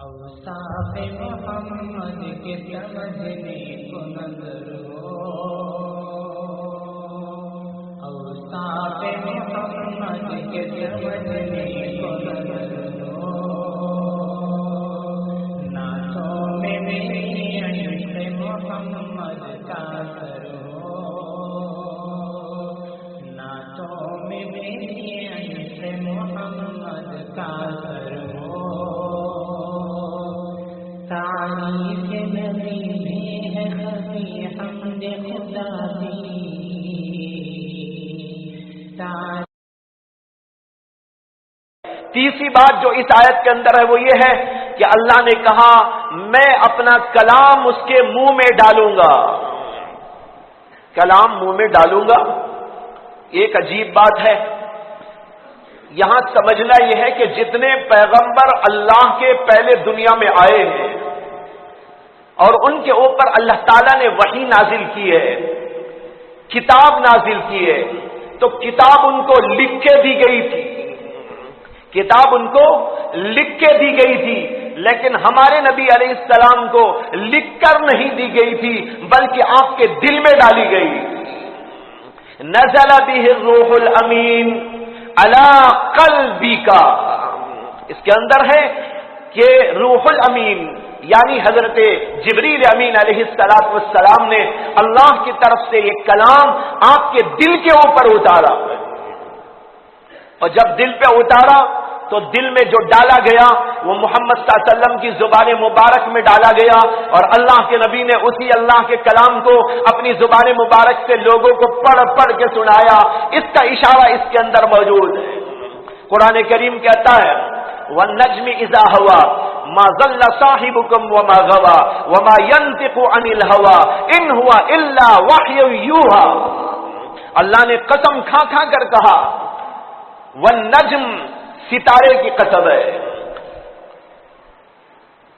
اوصاف محمد کے سمجھنے کو نظر ہو، اوصاف محمد کے سمجھنے کو نظر ہو، نعتوں میں میری عشق محمد کا اثر ہو، نعتوں میں میری عشق محمد کا اثر ہو، تعریف نبی میں ہے خفی حمد خدا کی، تیسری بات جو اس آیت کے اندر ہے وہ یہ ہے کہ اللہ نے کہا میں اپنا کلام اس کے منہ میں ڈالوں گا، کلام منہ میں ڈالوں گا۔ ایک عجیب بات ہے، یہاں سمجھنا یہ ہے کہ جتنے پیغمبر اللہ کے پہلے دنیا میں آئے ہیں اور ان کے اوپر اللہ تعالیٰ نے وحی نازل کی ہے، کتاب نازل کی ہے، تو کتاب ان کو لکھ کے دی گئی تھی، کتاب ان کو لکھ کے دی گئی تھی، لیکن ہمارے نبی علیہ السلام کو لکھ کر نہیں دی گئی تھی بلکہ آپ کے دل میں ڈالی گئی۔ نزل بہ الروح الامین علی قلبک، اس کے اندر ہے کہ روح الامین یعنی حضرت جبریل امین علیہ السلام نے اللہ کی طرف سے یہ کلام آپ کے دل کے اوپر اتارا، اور جب دل پہ اتارا تو دل میں جو ڈالا گیا وہ محمد صلی اللہ علیہ وسلم کی زبان مبارک میں ڈالا گیا، اور اللہ کے نبی نے اسی اللہ کے کلام کو اپنی زبان مبارک سے لوگوں کو پڑھ پڑھ کے سنایا۔ اس کا اشارہ اس کے اندر موجود ہے۔ قرآن کریم کہتا ہے وَالنَّجْمِ إِذَا هَوَىٰ مَا ضَلَّ صَاحِبُكُمْ وَمَا غَوَىٰ وَمَا يَنطِقُ عَنِ الْهَوَىٰ إِنْ هُوَ إِلَّا وَحْيٌ يُوحَىٰ۔ اللہ نے قسم کھا کھا کر کہا وَالنَّجْمِ، ستارے کی قسم ہے۔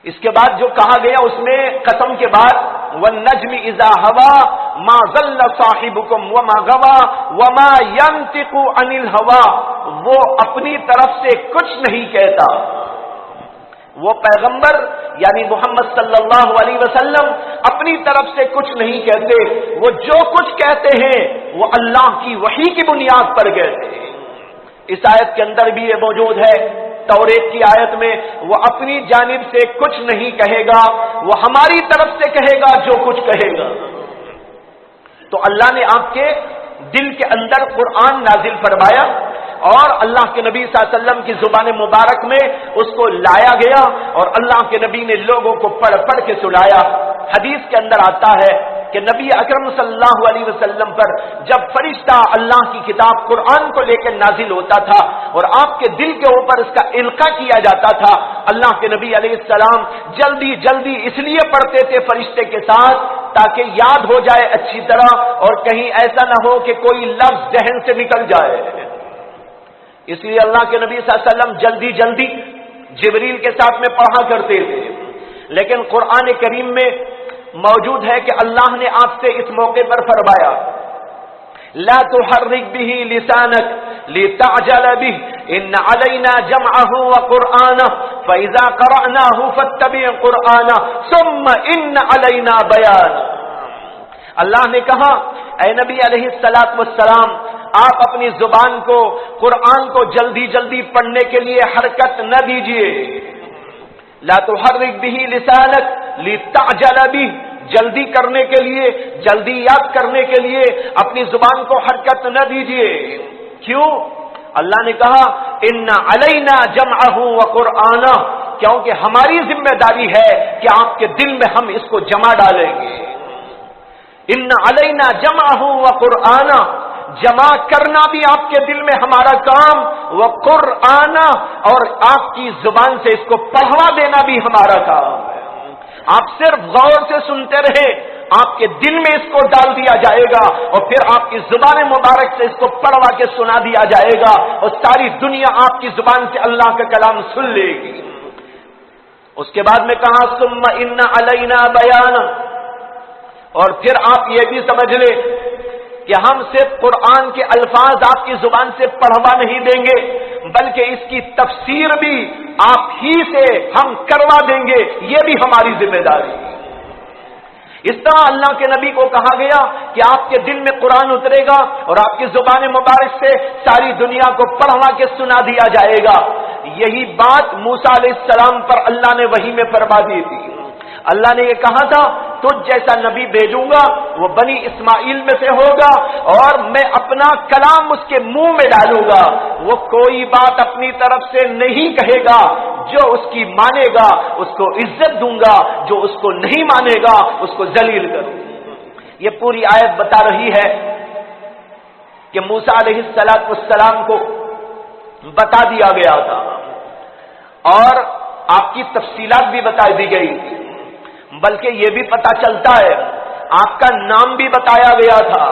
اس کے بعد جو کہا گیا اس میں قسم کے بعد وَالنَّجْمِ إِذَا هَوَىٰ مَا ضَلَّ صَاحِبُكُمْ وَمَا غَوَىٰ وَمَا يَنطِقُ عَنِ الْهَوَىٰ، وہ اپنی طرف سے کچھ نہیں کہتا۔ وہ پیغمبر یعنی محمد صلی اللہ علیہ وسلم اپنی طرف سے کچھ نہیں کہتے، وہ جو کچھ کہتے ہیں وہ اللہ کی وحی کی بنیاد پر کہتے ہیں۔ اس آیت کے اندر بھی یہ موجود ہے، توریت کی آیت میں وہ اپنی جانب سے کچھ نہیں کہے گا، وہ ہماری طرف سے کہے گا جو کچھ کہے گا۔ تو اللہ نے آپ کے دل کے اندر قرآن نازل فرمایا، اور اللہ کے نبی صلی اللہ علیہ وسلم کی زبان مبارک میں اس کو لایا گیا، اور اللہ کے نبی نے لوگوں کو پڑھ پڑھ کے سنایا۔ حدیث کے اندر آتا ہے کہ نبی اکرم صلی اللہ علیہ وسلم پر جب فرشتہ اللہ کی کتاب قرآن کو لے کر نازل ہوتا تھا اور آپ کے دل کے اوپر اس کا القاء کیا جاتا تھا، اللہ کے نبی علیہ السلام جلدی جلدی اس لیے پڑھتے تھے فرشتے کے ساتھ تاکہ یاد ہو جائے اچھی طرح، اور کہیں ایسا نہ ہو کہ کوئی لفظ ذہن سے نکل جائے۔ اس لیے اللہ کے نبی صلی اللہ علیہ وسلم جلدی جلدی جبریل کے ساتھ میں پڑھا کرتے تھے۔ لیکن قرآن کریم میں موجود ہے کہ اللہ نے آپ سے اس موقع پر فرمایا لا تحرک به لسانک لتعجل به ان علینا جمعه وقرآنه فاذا قرأناه فاتبع قرآنه ثم ان علینا بیانه۔ اللہ نے کہا اے نبی علیہ السلام، آپ اپنی زبان کو قرآن کو جلدی جلدی پڑھنے کے لیے حرکت نہ دیجیے۔ لا تحرک به لسانک لتعجل به، جلدی کرنے کے لیے، جلدی یاد کرنے کے لیے اپنی زبان کو حرکت نہ دیجیے۔ کیوں؟ اللہ نے کہا ان علینا جمعہ وقرآنہ، کیونکہ ہماری ذمہ داری ہے کہ آپ کے دل میں ہم اس کو جمع ڈالیں گے۔ ان علینا جمعہ وقرآنہ، جمع کرنا بھی آپ کے دل میں ہمارا کام، وقرآنہ، اور آپ کی زبان سے اس کو پڑھوا دینا بھی ہمارا کام ہے۔ آپ صرف غور سے سنتے رہے، آپ کے دل میں اس کو ڈال دیا جائے گا، اور پھر آپ کی زبان مبارک سے اس کو پڑھوا کے سنا دیا جائے گا، اور ساری دنیا آپ کی زبان سے اللہ کا کلام سن لے گی۔ اس کے بعد میں کہا ثم ان علینا بیان، اور پھر آپ یہ بھی سمجھ لیں کہ ہم صرف قرآن کے الفاظ آپ کی زبان سے پڑھوا نہیں دیں گے بلکہ اس کی تفسیر بھی آپ ہی سے ہم کروا دیں گے، یہ بھی ہماری ذمہ داری ہے۔ اس طرح اللہ کے نبی کو کہا گیا کہ آپ کے دل میں قرآن اترے گا اور آپ کی زبان مبارک سے ساری دنیا کو پڑھا کے سنا دیا جائے گا۔ یہی بات موسیٰ علیہ السلام پر اللہ نے وحی میں فرما دی تھی۔ اللہ نے یہ کہا تھا تجھ جیسا نبی بھیجوں گا، وہ بنی اسماعیل میں سے ہوگا اور میں اپنا کلام اس کے منہ میں ڈالوں گا، وہ کوئی بات اپنی طرف سے نہیں کہے گا، جو اس کی مانے گا اس کو عزت دوں گا، جو اس کو نہیں مانے گا اس کو ذلیل کروں گا۔ یہ پوری آیت بتا رہی ہے کہ موسیٰ علیہ السلام کو بتا دیا گیا تھا اور آپ کی تفصیلات بھی بتا دی گئی، بلکہ یہ بھی پتا چلتا ہے آپ کا نام بھی بتایا گیا تھا،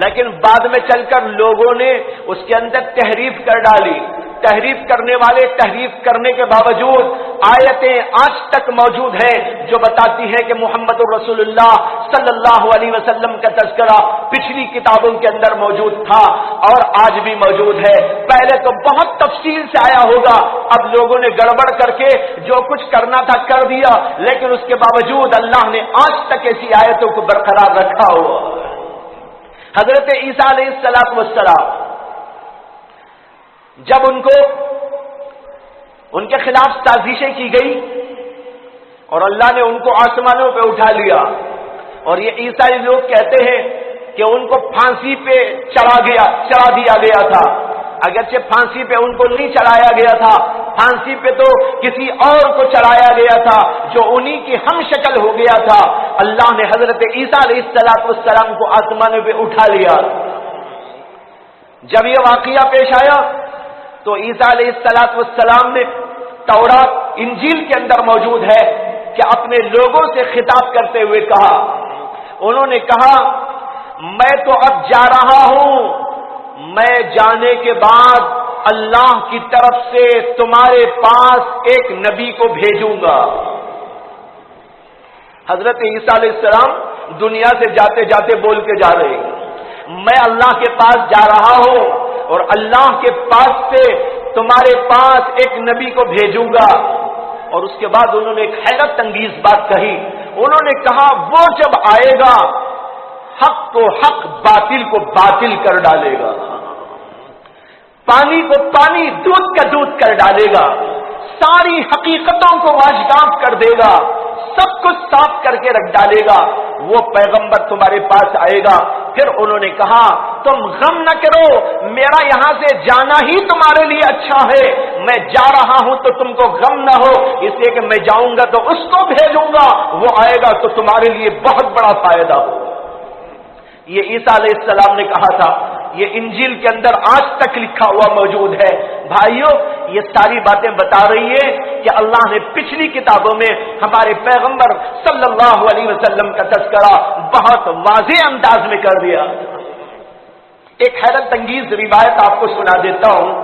لیکن بعد میں چل کر لوگوں نے اس کے اندر تحریف کر ڈالی۔ تحریف کرنے والے تحریف کرنے کے باوجود آیتیں آج تک موجود ہیں جو بتاتی ہیں کہ محمد رسول اللہ صلی اللہ علیہ وسلم کا تذکرہ پچھلی کتابوں کے اندر موجود تھا اور آج بھی موجود ہے۔ پہلے تو بہت تفصیل سے آیا ہوگا، اب لوگوں نے گڑبڑ کر کے جو کچھ کرنا تھا کر دیا، لیکن اس کے باوجود اللہ نے آج تک ایسی آیتوں کو برقرار رکھا ہوا۔ حضرت عیسیٰ علیہ السلام جب ان کے خلاف سازشیں کی گئی اور اللہ نے ان کو آسمانوں پہ اٹھا لیا، اور یہ عیسائی لوگ کہتے ہیں کہ ان کو پھانسی پہ چڑھا دیا گیا تھا، اگرچہ پھانسی پہ ان کو نہیں چڑھایا گیا تھا، پھانسی پہ تو کسی اور کو چڑھایا گیا تھا جو انہی کی ہم شکل ہو گیا تھا۔ اللہ نے حضرت عیسیٰ علیہ السلام کو آسمانوں پہ اٹھا لیا۔ جب یہ واقعہ پیش آیا تو عیسیٰ علیہ السلام نے تورات انجیل کے اندر موجود ہے کہ اپنے لوگوں سے خطاب کرتے ہوئے کہا، انہوں نے کہا میں تو اب جا رہا ہوں، میں جانے کے بعد اللہ کی طرف سے تمہارے پاس ایک نبی کو بھیجوں گا۔ حضرت عیسیٰ علیہ السلام دنیا سے جاتے جاتے بول کے جا رہے ہیں، میں اللہ کے پاس جا رہا ہوں اور اللہ کے پاس سے تمہارے پاس ایک نبی کو بھیجوں گا۔ اور اس کے بعد انہوں نے ایک حیرت انگیز بات کہی، انہوں نے کہا وہ جب آئے گا حق کو حق، باطل کو باطل کر ڈالے گا، پانی کو پانی، دودھ کا دودھ کر ڈالے گا، ساری حقیقتوں کو واشگاف کر دے گا، سب کچھ صاف کر کے رکھ ڈالے گا، وہ پیغمبر تمہارے پاس آئے گا۔ پھر انہوں نے کہا تم غم نہ کرو، میرا یہاں سے جانا ہی تمہارے لیے اچھا ہے، میں جا رہا ہوں تو تم کو غم نہ ہو، اس لیے کہ میں جاؤں گا تو اس کو بھیجوں گا، وہ آئے گا تو تمہارے لیے بہت بڑا فائدہ ہو۔ یہ عیسیٰ علیہ السلام نے کہا تھا، یہ انجیل کے اندر آج تک لکھا ہوا موجود ہے۔ بھائیوں، یہ ساری باتیں بتا رہی ہے کہ اللہ نے پچھلی کتابوں میں ہمارے پیغمبر صلی اللہ علیہ وسلم کا تذکرہ بہت واضح انداز میں کر دیا۔ ایک حیرت انگیز روایت آپ کو سنا دیتا ہوں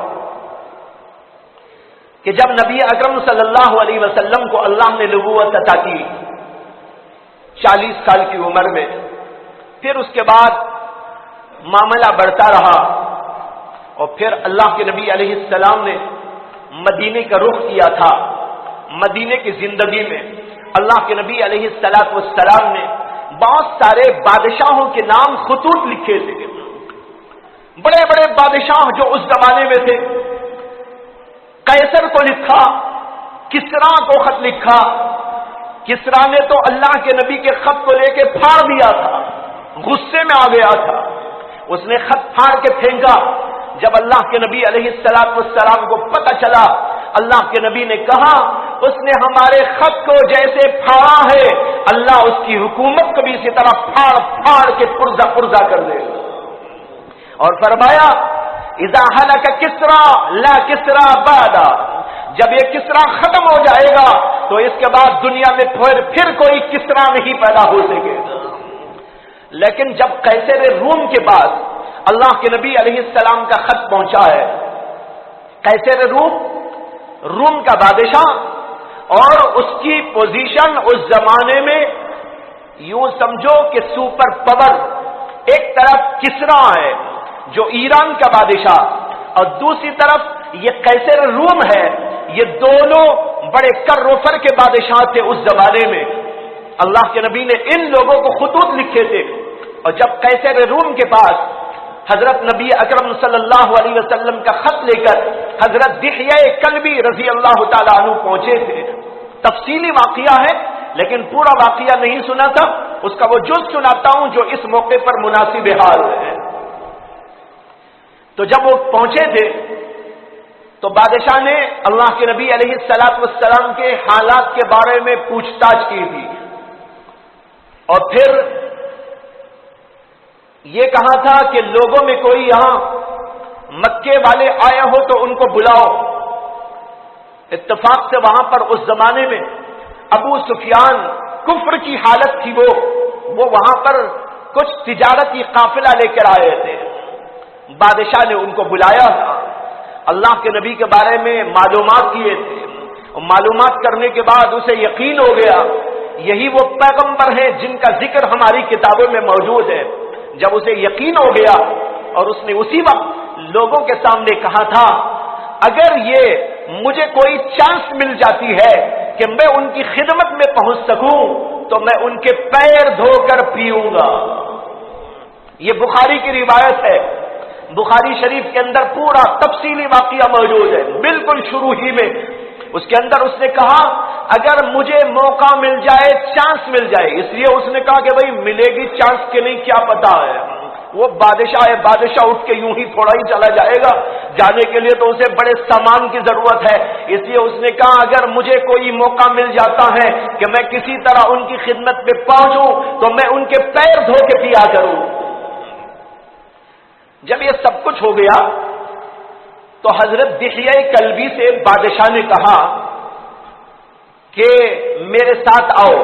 کہ جب نبی اکرم صلی اللہ علیہ وسلم کو اللہ نے نبوت عطا کی 40 سال کی عمر میں، پھر اس کے بعد معاملہ بڑھتا رہا اور پھر اللہ کے نبی علیہ السلام نے مدینے کا رخ کیا تھا۔ مدینے کی زندگی میں اللہ کے نبی علیہ السلام نے بہت سارے بادشاہوں کے نام خطوط لکھے تھے، بڑے بڑے بادشاہ جو اس زمانے میں تھے۔ قیصر کو لکھا، کسرا کو خط لکھا۔ کسرا نے تو اللہ کے نبی کے خط کو لے کے پھاڑ دیا تھا، غصے میں آ گیا تھا، اس نے خط پھاڑ کے پھینکا۔ جب اللہ کے نبی علیہ السلام کو پتہ چلا، اللہ کے نبی نے کہا اس نے ہمارے خط کو جیسے پھاڑا ہے، اللہ اس کی حکومت کو بھی اسی طرح پھاڑ پھاڑ کے پرزہ پرزہ کر دے گا۔ اور فرمایا اذا ہلک کسرا لا کسرا بعدا، جب یہ کسرا ختم ہو جائے گا تو اس کے بعد دنیا میں پھر کوئی کسرا نہیں پیدا ہو سکے گا۔ لیکن جب قیصر روم کے پاس اللہ کے نبی علیہ السلام کا خط پہنچا ہے، قیصر روم کا بادشاہ، اور اس کی پوزیشن اس زمانے میں یوں سمجھو کہ سپر پاور، ایک طرف کسرا ہے جو ایران کا بادشاہ اور دوسری طرف یہ قیصر روم ہے، یہ دونوں بڑے کر و فر کے بادشاہ تھے اس زمانے میں. اللہ کے نبی نے ان لوگوں کو خطوط لکھے تھے، اور جب قیصر روم کے پاس حضرت نبی اکرم صلی اللہ علیہ وسلم کا خط لے کر حضرت دحیہ کلبی رضی اللہ تعالیٰ عنہ پہنچے تھے. تفصیلی واقعہ ہے لیکن پورا واقعہ نہیں سنا تھا، اس کا وہ جز سناتا ہوں جو اس موقع پر مناسب حال ہے. تو جب وہ پہنچے تھے تو بادشاہ نے اللہ کے نبی علیہ الصلوۃ والسلام کے حالات کے بارے میں پوچھ تاچھ کی تھی، اور پھر یہ کہا تھا کہ لوگوں میں کوئی یہاں مکے والے آئے ہو تو ان کو بلاؤ. اتفاق سے وہاں پر اس زمانے میں ابو سفیان کفر کی حالت تھی، وہ وہاں پر کچھ تجارتی قافلہ لے کر آئے تھے. بادشاہ نے ان کو بلایا، اللہ کے نبی کے بارے میں معلومات کیے تھے، اور معلومات کرنے کے بعد اسے یقین ہو گیا یہی وہ پیغمبر ہیں جن کا ذکر ہماری کتابوں میں موجود ہے. جب اسے یقین ہو گیا اور اس نے اسی وقت لوگوں کے سامنے کہا تھا اگر یہ مجھے کوئی چانس مل جاتی ہے کہ میں ان کی خدمت میں پہنچ سکوں تو میں ان کے پیر دھو کر پیوں گا. یہ بخاری کی روایت ہے، بخاری شریف کے اندر پورا تفصیلی واقعہ موجود ہے. بالکل شروع ہی میں اس کے اندر اس نے کہا اگر مجھے موقع مل جائے، چانس مل جائے، اس لیے اس نے کہا کہ بھائی ملے گی چانس کہ نہیں کیا پتا ہے. وہ بادشاہ ہے، بادشاہ اٹھ کے یوں ہی تھوڑا ہی چلا جائے گا، جانے کے لیے تو اسے بڑے سامان کی ضرورت ہے. اس لیے اس نے کہا اگر مجھے کوئی موقع مل جاتا ہے کہ میں کسی طرح ان کی خدمت میں پہنچوں تو میں ان کے پیر دھو کے پیا کروں. جب یہ سب کچھ ہو گیا تو حضرت دحیہ کلبی سے بادشاہ نے کہا کہ میرے ساتھ آؤ،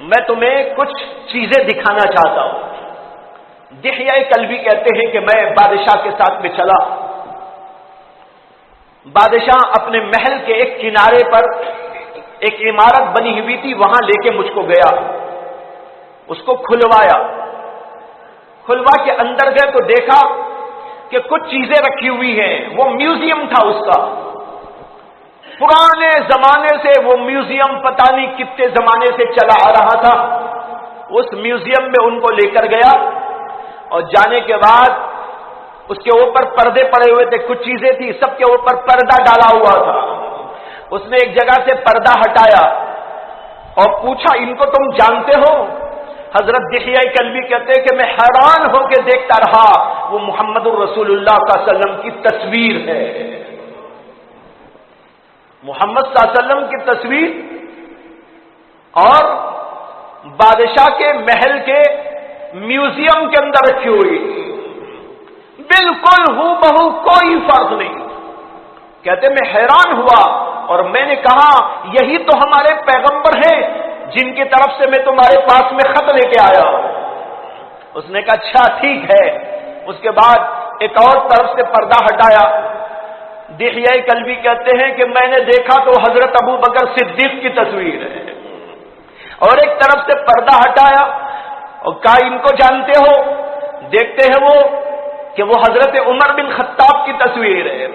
میں تمہیں کچھ چیزیں دکھانا چاہتا ہوں. دحیہ کلبی کہتے ہیں کہ میں بادشاہ کے ساتھ میں چلا. بادشاہ اپنے محل کے ایک کنارے پر ایک عمارت بنی ہوئی تھی، وہاں لے کے مجھ کو گیا، اس کو کھلوایا کے اندر گئے تو دیکھا کہ کچھ چیزیں رکھی ہوئی ہیں. وہ میوزیم تھا اس کا، پرانے زمانے سے وہ میوزیم پتہ نہیں کتنے زمانے سے چلا آ رہا تھا. اس میوزیم میں ان کو لے کر گیا اور جانے کے بعد اس کے اوپر پردے پڑے ہوئے تھے، کچھ چیزیں تھی سب کے اوپر پردہ ڈالا ہوا تھا. اس نے ایک جگہ سے پردہ ہٹایا اور پوچھا ان کو تم جانتے ہو؟ حضرت دحیہ کلبی کہتے ہیں کہ میں حیران ہو کے دیکھتا رہا، وہ محمد الرسول اللہ صلی اللہ علیہ وسلم کی تصویر ہے. محمد صلی اللہ علیہ وسلم کی تصویر اور بادشاہ کے محل کے میوزیم کے اندر رکھی ہوئی، بالکل ہو بہو کوئی فرق نہیں. کہتے میں حیران ہوا اور میں نے کہا یہی تو ہمارے پیغمبر ہیں جن کی طرف سے میں تمہارے پاس میں خط لے کے آیا. اس نے کہا اچھا ٹھیک ہے. اس کے بعد ایک اور طرف سے پردہ ہٹایا. دحیہ کلبی کہتے ہیں کہ میں نے دیکھا تو حضرت ابو بکر صدیق کی تصویر ہے. اور ایک طرف سے پردہ ہٹایا اور کہا ان کو جانتے ہو؟ دیکھتے ہیں وہ کہ وہ حضرت عمر بن خطاب کی تصویر ہے.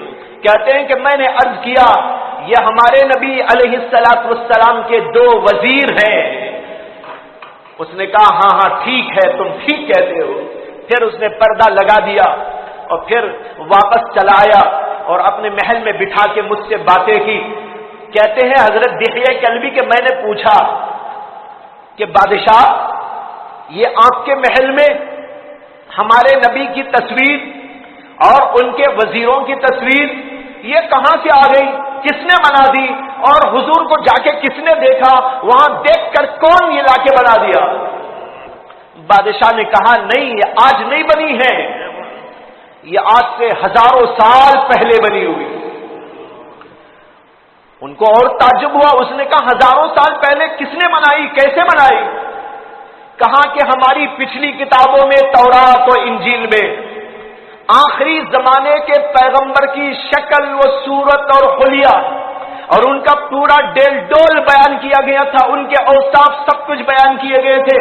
کہتے ہیں کہ میں نے عرض کیا یہ ہمارے نبی علیہ الصلوۃ والسلام کے 2 وزیر ہیں. اس نے کہا ہاں ہاں ٹھیک ہے تم ٹھیک کہتے ہو. پھر اس نے پردہ لگا دیا اور پھر واپس چلا آیا اور اپنے محل میں بٹھا کے مجھ سے باتیں کی. کہتے ہیں حضرت دحیہ کلبی کہ میں نے پوچھا کہ بادشاہ یہ آپ کے محل میں ہمارے نبی کی تصویر اور ان کے وزیروں کی تصویر یہ کہاں سے آ گئی؟ کس نے بنا دی؟ اور حضور کو جا کے کس نے دیکھا؟ وہاں دیکھ کر کون یہ لا کے بنا دیا؟ بادشاہ نے کہا نہیں یہ آج نہیں بنی ہے، یہ آج سے ہزاروں سال پہلے بنی ہوئی. ان کو اور تعجب ہوا. اس نے کہا ہزاروں سال پہلے کس نے بنائی، کیسے بنائی؟ کہا کہ ہماری پچھلی کتابوں میں تورات و انجیل میں آخری زمانے کے پیغمبر کی شکل و صورت اور حلیہ اور ان کا پورا ڈیل ڈول بیان کیا گیا تھا، ان کے اوصاف سب کچھ بیان کیے گئے تھے.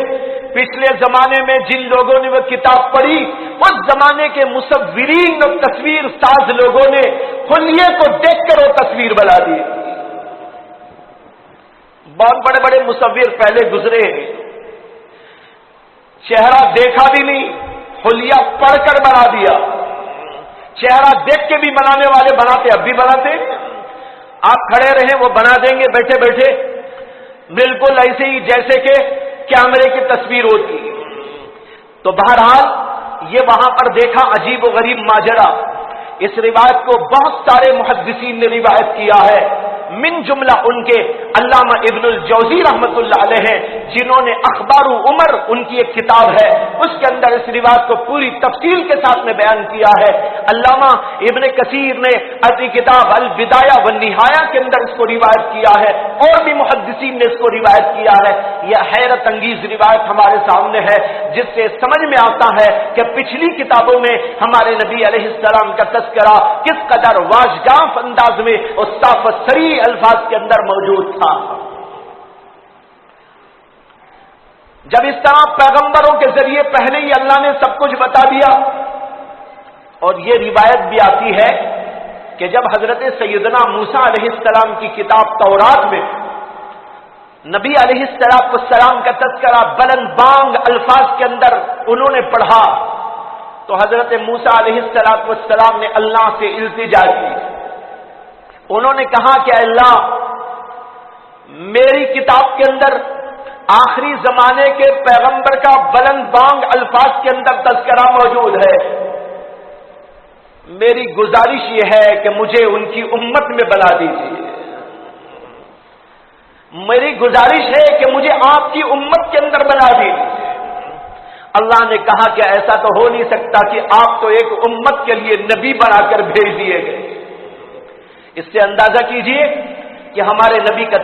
پچھلے زمانے میں جن لوگوں نے وہ کتاب پڑھی اس زمانے کے مصورین اور تصویر ساز لوگوں نے حلیے کو دیکھ کر وہ تصویر بنا دی. بہت بڑے بڑے مصور پہلے گزرے ہیں، چہرہ دیکھا بھی نہیں، حلیہ پڑھ کر بنا دیا. چہرہ دیکھ کے بھی بنانے والے بناتے، اب بھی بناتے. آپ کھڑے رہیں وہ بنا دیں گے بیٹھے بیٹھے، بالکل ایسے ہی جیسے کہ کیمرے کی تصویر ہوتی. تو بہرحال یہ وہاں پر دیکھا عجیب و غریب ماجرا. اس روایت کو بہت سارے محدثین نے روایت کیا ہے، من جملہ ان کے علامہ ابن الجوزی رحمت اللہ علیہ ہیں، جنہوں نے اخبار عمر ان کی ایک کتاب ہے، اس کے اندر اس روایت کو پوری تفصیل کے ساتھ میں بیان کیا ہے. علامہ ابن کثیر نے اپنی کتاب البدایہ والنہایہ کے اندر اس کو روایت کیا ہے، اور بھی محدثین نے اس کو روایت کیا ہے. یہ حیرت انگیز روایت ہمارے سامنے ہے، جس سے سمجھ میں آتا ہے کہ پچھلی کتابوں میں ہمارے نبی علیہ السلام کا تذکرہ کس قدر واضح انداز میں اور صاف و صریح الفاظ کے اندر موجود تھا. جب اس طرح پیغمبروں کے ذریعے پہلے ہی اللہ نے سب کچھ بتا دیا، اور یہ روایت بھی آتی ہے کہ جب حضرت سیدنا موسیٰ علیہ السلام کی کتاب تورات میں نبی علیہ السلام کا تذکرہ بلند بانگ الفاظ کے اندر انہوں نے پڑھا، تو حضرت موسیٰ علیہ السلام نے اللہ سے التجا کی. انہوں نے کہا کہ اللہ، میری کتاب کے اندر آخری زمانے کے پیغمبر کا بلند بانگ الفاظ کے اندر تذکرہ موجود ہے، میری گزارش یہ ہے کہ مجھے ان کی امت میں بنا دیجیے. میری گزارش ہے کہ مجھے آپ کی امت کے اندر بنا دیجیے. اللہ نے کہا کہ ایسا تو ہو نہیں سکتا کہ آپ تو ایک امت کے لیے نبی بنا کر بھیج دیے گئے. اس سے اندازہ کیجئے کہ ہمارے نبی کا